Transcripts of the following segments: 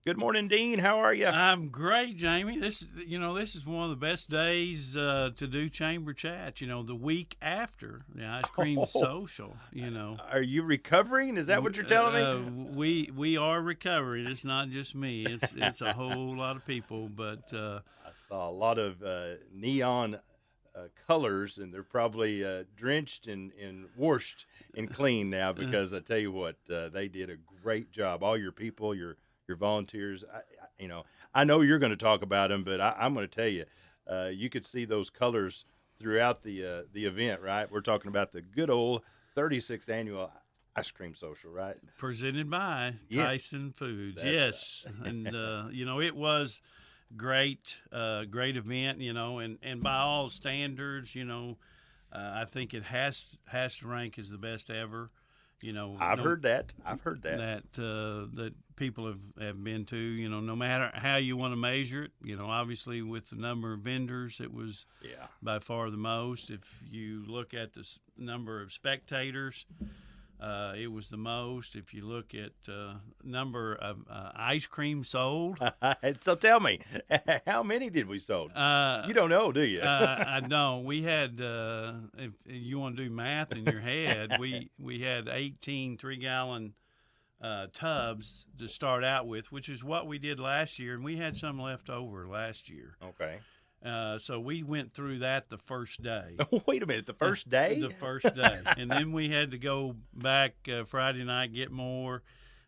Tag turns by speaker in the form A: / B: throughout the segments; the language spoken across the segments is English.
A: Good morning, Dean. How are you?
B: I'm great, Jamie. This is one of the best days to do chamber chat. The week after the ice cream
A: Oh,
B: social.
A: are you recovering? Is that what you're telling me?
B: We are recovering. It's not just me. It's a whole lot of people. But
A: I saw a lot of neon colors, and they're probably drenched and washed and clean now because I tell you what, they did a great job. All your people, your volunteers. I know you're going to talk about them, but I'm going to tell you, you could see those colors throughout the event. Right? We're talking about the good old 36th annual ice cream social, right?
B: presented by
A: Yes,
B: Tyson Foods,
A: that's
B: yes,
A: right.
B: and it was great event. And by all standards, I think it has to rank as the best ever.
A: I've
B: No
A: heard that. I've heard that.
B: that people have been to. No matter how you want to measure it. Obviously with the number of vendors, it was
A: Yeah.
B: by far the most. If you look at the number of spectators, it was the most. If you look at number of ice cream sold,
A: So tell me, how many did we sold?
B: uh,
A: You don't know, do you?
B: I know we had. If you want to do math in your head, we had 18 3-gallon tubs to start out with, which is what we did last year, and we had some left over last year.
A: Okay.
B: So we went through that the first day.
A: Wait a minute. The first day?
B: The first day, and then we had to go back Friday night get more,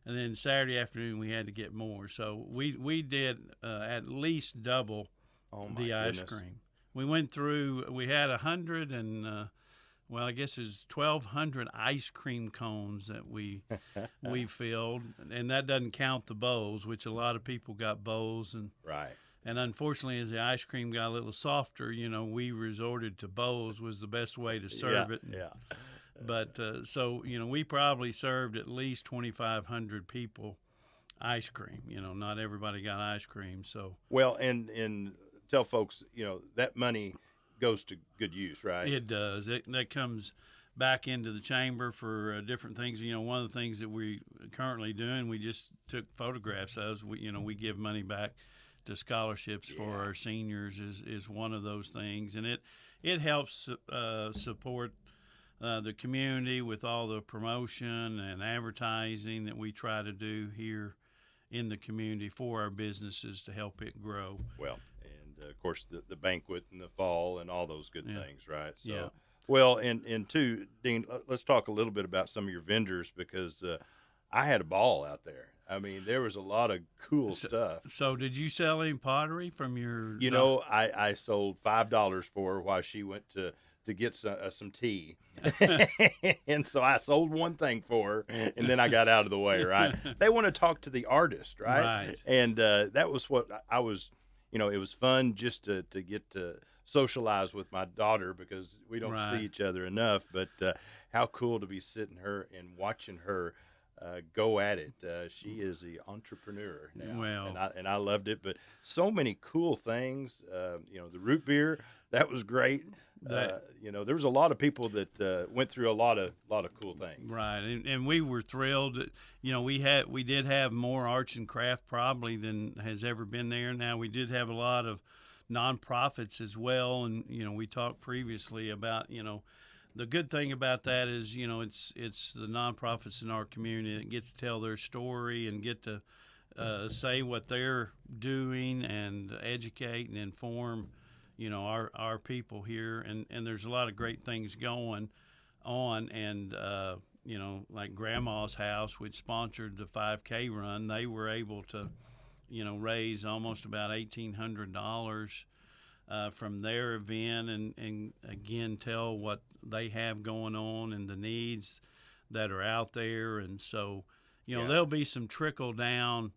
B: and then Saturday afternoon we had to get more. So we did at least double
A: Oh my
B: the ice
A: goodness.
B: cream. We went through. We had 100 and well, I guess it's 1,200 ice cream cones that we filled, and that doesn't count the bowls, which a lot of people got bowls
A: Right.
B: and unfortunately, as the ice cream got a little softer, we resorted to bowls was the best way to
A: Yeah.
B: serve it.
A: Yeah.
B: But so we probably served at least 2,500 people ice cream. Not everybody got ice cream, so
A: Well, and tell folks, that money goes to good use, right?
B: it does. That comes back into the chamber for different things. One of the things that we currently doing, we just took photographs of. We give money back to scholarships for
A: Yeah.
B: our seniors is one of those things, and it helps support the community with all the promotion and advertising that we try to do here in the community for our businesses to help it grow.
A: Well, and of course the banquet in the fall and all those good
B: Yeah,
A: things, right?
B: yeah.
A: So, well, and two, Dean, let's talk a little bit about some of your vendors because I had a ball out there. I mean, there was a lot of cool
B: So,
A: stuff.
B: so did you sell any pottery from your?
A: I sold $5 for her while she went to get some tea, and so I sold one thing for her, and then I got out of the way. Right? They want to talk to the artist, right?
B: Right.
A: And that was what I was. It was fun just to get to socialize with my daughter because we don't see
B: Right.
A: each other enough. But how cool to be sitting her and watching her go at it. She is the entrepreneur now,
B: Well,
A: and I loved it. But so many cool things. The root beer that was great.
B: that
A: There was a lot of people that went through a lot of cool things.
B: right, and we were thrilled. We did have more arts and craft probably than has ever been there. Now we did have a lot of nonprofits as well, and we talked previously about the good thing about that is it's the nonprofits in our community that get to tell their story and get to say what they're doing and educate and inform our people here, and there's a lot of great things going on, and like Grandma's House, which sponsored the 5K run, they were able to raise almost about $1,800 from their event, and again tell what they have going on and the needs that are out there, and so
A: Yeah.
B: there'll be some trickle down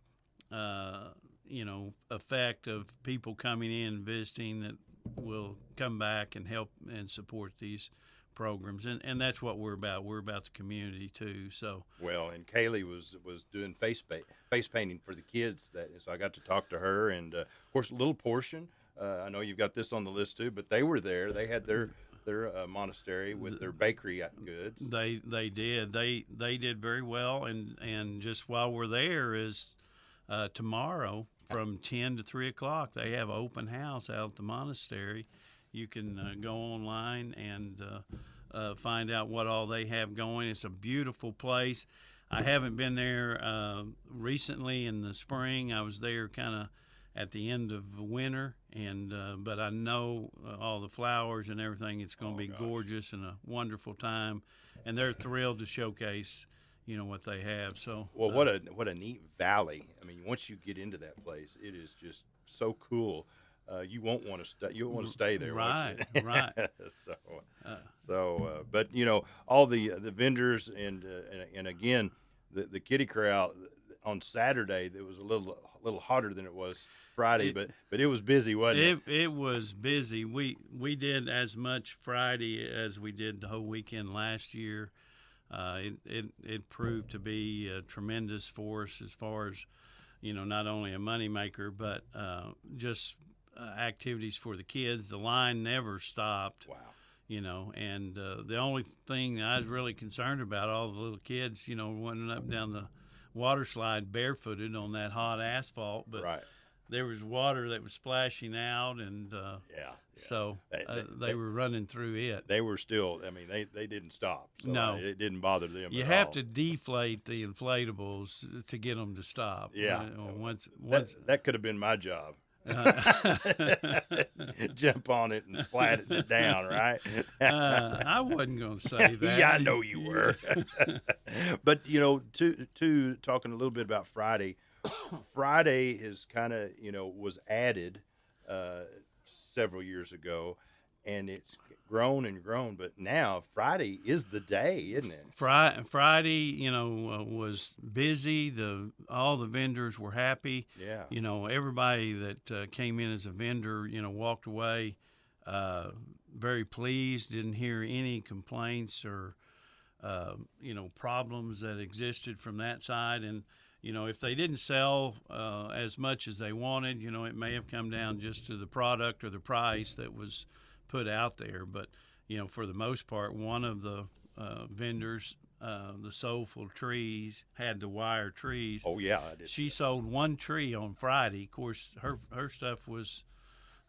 B: effect of people coming in and visiting that will come back and help and support these programs, and that's what we're about. We're about the community too. So
A: Well, and Kaylee was doing face painting for the kids. So I got to talk to her, and of course, a little portion. I know you've got this on the list too, but they were there. They had their monastery with their bakery goods.
B: they did very well, and just while we're there is tomorrow from 10 to 3 o'clock. They have open house out at the monastery. You can go online and find out what all they have going. It's a beautiful place. I haven't been there recently in the spring. I was there kind of at the end of winter, and but I know all the flowers and everything. It's going to be gorgeous and a wonderful time, and they're thrilled to showcase, what they have. So
A: well, what a neat valley. I mean, once you get into that place, it is just so cool. You won't want to stay. You won't want to stay there,
B: right?
A: won't you?
B: Right.
A: But all the vendors and again, the kiddie corral on Saturday. It was a little hotter than it was Friday, but it was busy, wasn't it?
B: It was busy. We did as much Friday as we did the whole weekend last year. It proved to be a tremendous force as far as, not only a moneymaker, but just activities for the kids. The line never stopped.
A: Wow.
B: And the only thing I was really concerned about, all the little kids, running up and down the water slide barefooted on that hot asphalt, but
A: right.
B: There was water that was splashing out, and so they were running through it.
A: They were still. I mean, they didn't stop. So
B: no,
A: it didn't bother them.
B: You have to deflate the inflatables to get them to stop.
A: Yeah,
B: once
A: that could have been my job. Jump on it and flatten it down, right?
B: I wasn't going to say that.
A: Yeah, I know you were. But to talking a little bit about Friday. Friday is kind of was added several years ago, and it's grown and grown. But now Friday is the day, isn't it?
B: Friday, was busy. All the vendors were happy.
A: Yeah.
B: Everybody that came in as a vendor, walked away very pleased. Didn't hear any complaints or problems that existed from that side. And if they didn't sell as much as they wanted, it may have come down just to the product or the price that was put out there. But, for the most part, one of the vendors, the Soulful Trees, had the wire trees.
A: Oh, yeah, I did.
B: She sold one tree on Friday. Of course, her stuff was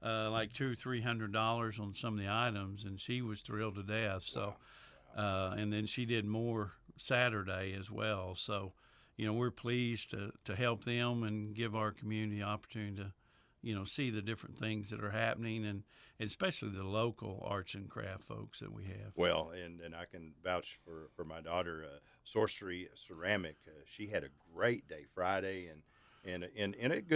B: like $200-300 on some of the items, and she was thrilled to death. So, and then she did more Saturday as well. So, we're pleased to help them and give our community opportunity to, see the different things that are happening, and especially the local arts and craft folks that we have.
A: Well, and I can vouch for my daughter, Sorcery Ceramic. She had a great day Friday, and a good